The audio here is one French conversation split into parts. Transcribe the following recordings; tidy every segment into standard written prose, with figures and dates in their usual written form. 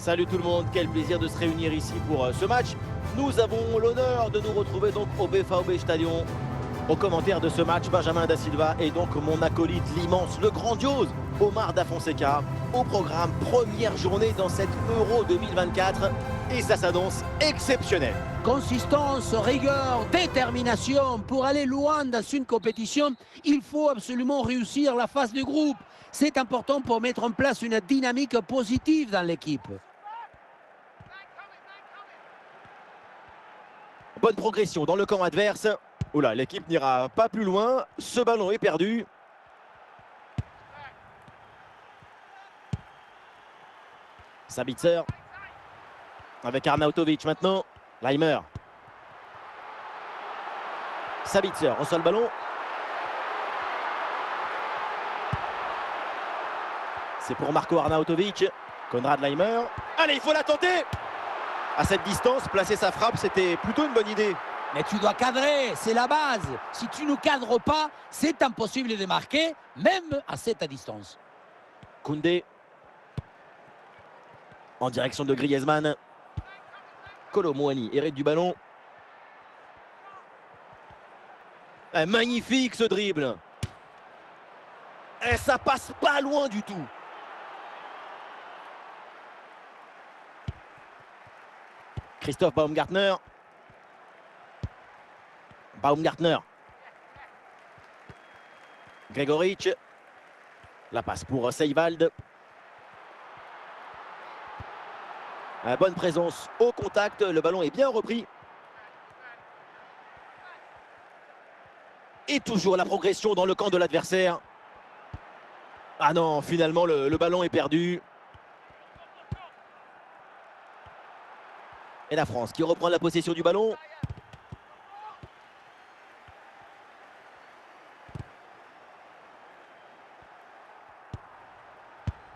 Salut tout le monde, quel plaisir de se réunir ici pour ce match. Nous avons l'honneur de nous retrouver donc au BVB Stadion. Au commentaire de ce match, Benjamin Da Silva et donc mon acolyte, l'immense, le grandiose Omar Da Fonseca. Au programme, première journée dans cette Euro 2024 et ça s'annonce exceptionnel. Consistance, rigueur, détermination. Pour aller loin dans une compétition, il faut absolument réussir la phase de groupe. C'est important pour mettre en place une dynamique positive dans l'équipe. Bonne progression dans le camp adverse. Oula, l'équipe n'ira pas plus loin. Ce ballon est perdu. Sabitzer. Avec Arnautovic maintenant. Leimer. Sabitzer reçoit le ballon. C'est pour Marco Arnautovic. Konrad Leimer. Allez, il faut la tenter. À cette distance, placer sa frappe, c'était plutôt une bonne idée. Mais tu dois cadrer, c'est la base. Si tu ne cadres pas, c'est impossible de marquer, même à cette distance. Koundé. En direction de Griezmann. Kolo Muani hérite du ballon. Magnifique ce dribble. Et ça passe pas loin du tout. Christophe Baumgartner. Baumgartner. Gregoric. La passe pour Seiwald. Bonne présence au contact. Le ballon est bien repris. Et toujours la progression dans le camp de l'adversaire. Ah non, finalement le ballon est perdu. Et la France qui reprend la possession du ballon.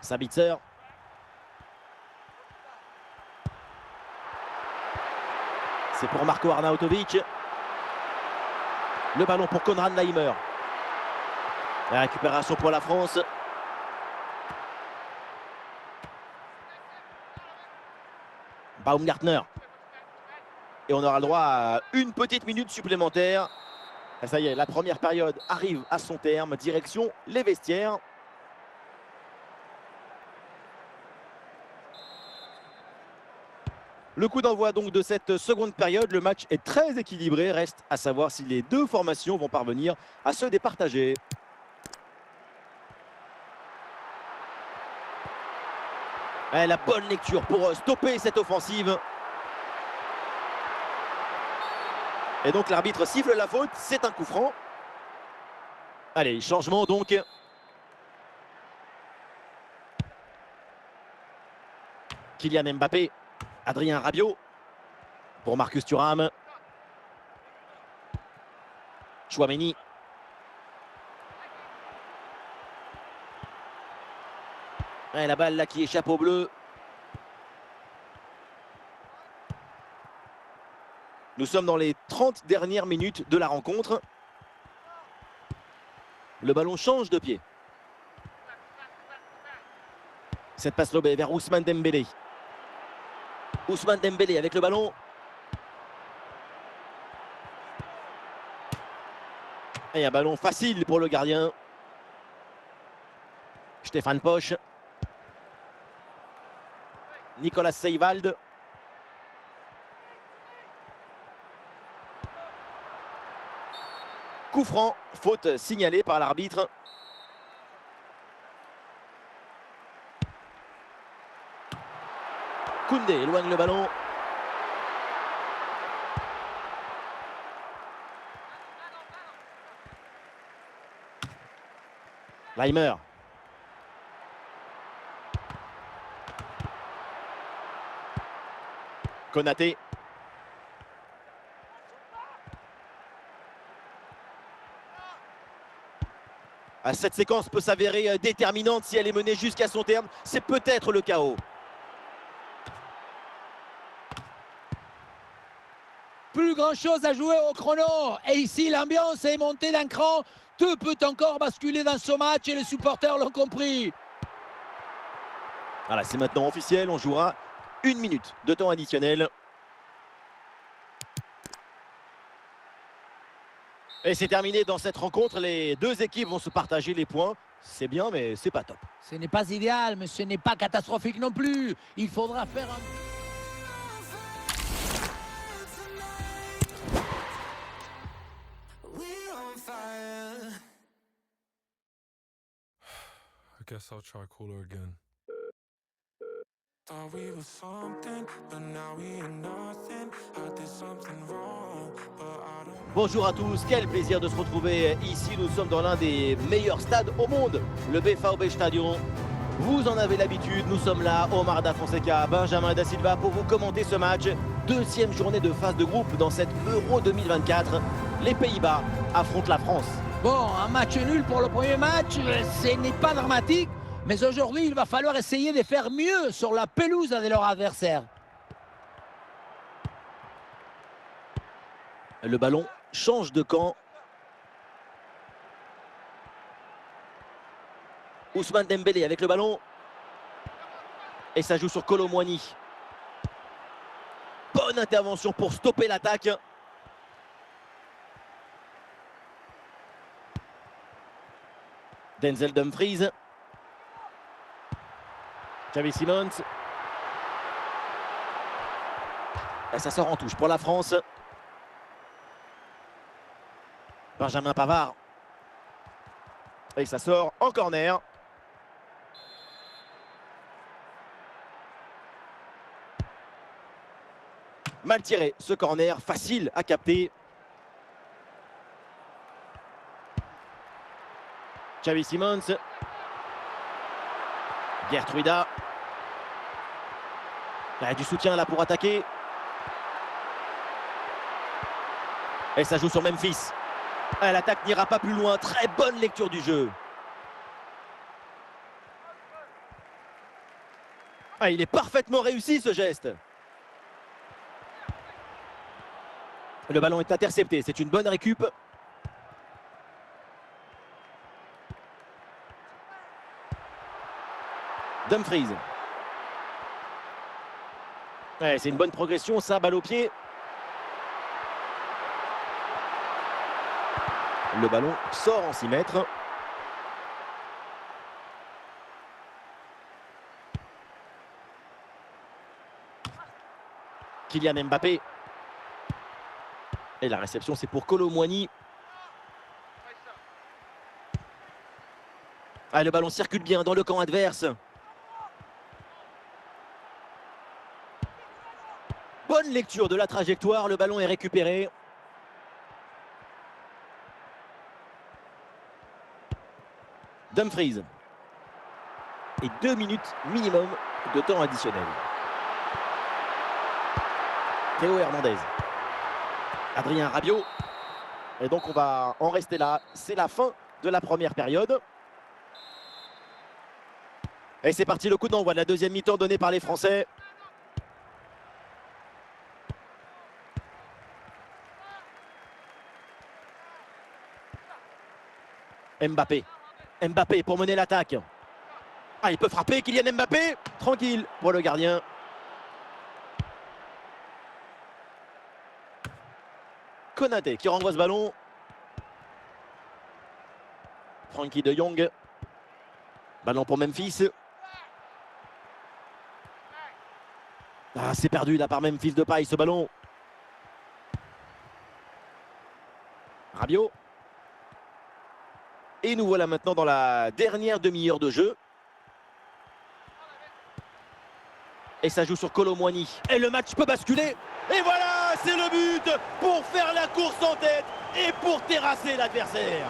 Sabitzer. C'est pour Marco Arnautovic. Le ballon pour Konrad Leimer. La récupération pour la France. Baumgartner. Et on aura le droit à une petite minute supplémentaire. Et ça y est, la première période arrive à son terme. Direction les vestiaires. Le coup d'envoi donc de cette seconde période. Le match est très équilibré. Reste à savoir si les deux formations vont parvenir à se départager. Et la bonne lecture pour stopper cette offensive. Et donc l'arbitre siffle la faute. C'est un coup franc. Allez, changement donc. Kylian Mbappé. Adrien Rabiot pour Marcus Thuram. Chouameni. Et la balle là qui échappe au bleu. Nous sommes dans les 30 dernières minutes de la rencontre. Le ballon change de pied. Cette passe lobée vers Ousmane Dembélé. Ousmane Dembélé avec le ballon. Et un ballon facile pour le gardien. Stéphane Posch. Nicolas Seiwald. Coup franc, faute signalée par l'arbitre. Koundé éloigne le ballon. Leimer. Konaté. Cette séquence peut s'avérer déterminante si elle est menée jusqu'à son terme. C'est peut-être le chaos. Plus grand chose à jouer au chrono. Et ici, l'ambiance est montée d'un cran. Tout peut encore basculer dans ce match et les supporters l'ont compris. Voilà, c'est maintenant officiel. On jouera 1 minute de temps additionnel. Et c'est terminé dans cette rencontre. Les deux équipes vont se partager les points. C'est bien, mais c'est pas top. Ce n'est pas idéal, mais ce n'est pas catastrophique non plus. Il faudra faire un... I guess I'll try cooler again. Thought we were something, but now we ain't nothing. I did something wrong, but I don't... Bonjour à tous, quel plaisir de se retrouver ici. Nous sommes dans l'un des meilleurs stades au monde, le BVB Stadion. Vous en avez l'habitude, nous sommes là, Omar Da Fonseca, Benjamin Da Silva pour vous commenter ce match. Deuxième journée de phase de groupe dans cette Euro 2024. Les Pays-Bas affrontent la France. Bon, un match nul pour le premier match, ce n'est pas dramatique. Mais aujourd'hui, il va falloir essayer de faire mieux sur la pelouse de leur adversaire. Le ballon change de camp. Ousmane Dembélé avec le ballon. Et ça joue sur Kolo Muani. Bonne intervention pour stopper l'attaque. Denzel Dumfries. Xavi Simons. Et ça sort en touche pour la France. Benjamin Pavard. Et ça sort en corner. Mal tiré, ce corner, facile à capter. Xavi Simons. Gertruida. Il y a du soutien là pour attaquer. Et ça joue sur Memphis. L'attaque n'ira pas plus loin. Très bonne lecture du jeu. Il est parfaitement réussi ce geste. Le ballon est intercepté. C'est une bonne récup. Dumfries. C'est une bonne progression, ça, balle au pied. Le ballon sort en 6 mètres. Kylian Mbappé. Et la réception, c'est pour Kolo Muani. Le ballon circule bien dans le camp adverse. Bonne lecture de la trajectoire, le ballon est récupéré. Dumfries. Et 2 minutes minimum de temps additionnel. Théo Hernandez. Adrien Rabiot. Et donc on va en rester là. C'est la fin de la première période. Et c'est parti, le coup d'envoi de la deuxième mi-temps donné par les Français. Mbappé. Mbappé pour mener l'attaque. Il peut frapper, Kylian Mbappé. Tranquille pour le gardien. Konaté qui renvoie ce ballon. Frenkie de Jong. Ballon pour Memphis. C'est perdu là par Memphis Depay ce ballon. Rabiot. Et nous voilà maintenant dans la dernière demi-heure de jeu. Et ça joue sur Kolo Muani. Et le match peut basculer. Et voilà, c'est le but pour faire la course en tête et pour terrasser l'adversaire.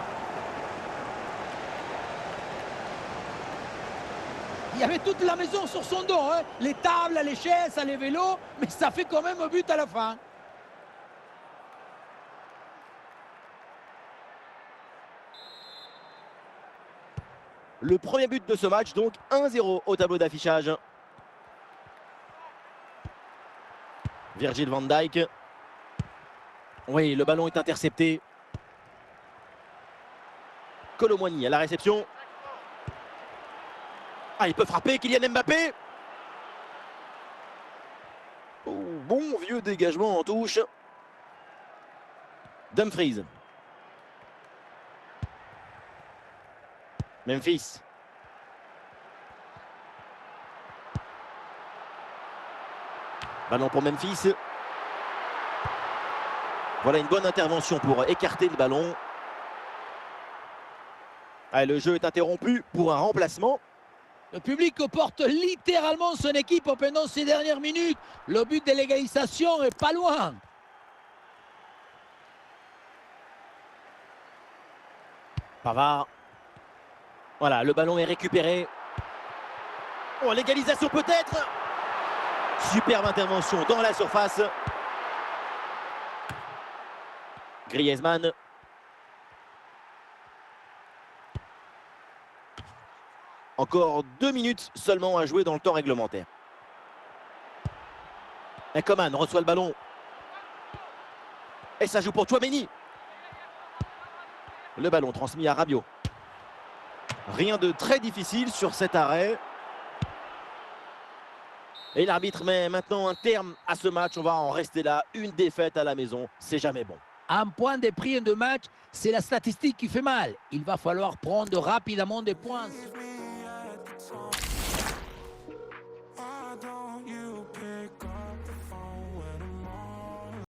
Il y avait toute la maison sur son dos, hein. Les tables, les chaises, les vélos, mais ça fait quand même un but à la fin. Le premier but de ce match, donc 1-0 au tableau d'affichage. Virgil van Dijk. Oui, le ballon est intercepté. Kolo Muani à la réception. Il peut frapper, Kylian Mbappé. merveilleux dégagement en touche. Dumfries. Memphis. Ballon pour Memphis. Voilà une bonne intervention pour écarter le ballon. Allez, le jeu est interrompu pour un remplacement. Le public porte littéralement son équipe pendant ces dernières minutes. Le but de l'égalisation est pas loin. Pavard. Voilà, le ballon est récupéré. Oh, l'égalisation peut-être. Superbe intervention dans la surface. Griezmann. Encore 2 minutes seulement à jouer dans le temps réglementaire. Et Coman reçoit le ballon. Et ça joue pour Tchouaméni. Le ballon transmis à Rabiot. Rien de très difficile sur cet arrêt. Et l'arbitre met maintenant un terme à ce match. On va en rester là. Une défaite à la maison, c'est jamais bon. Un point de prix de match, c'est la statistique qui fait mal. Il va falloir prendre rapidement des points.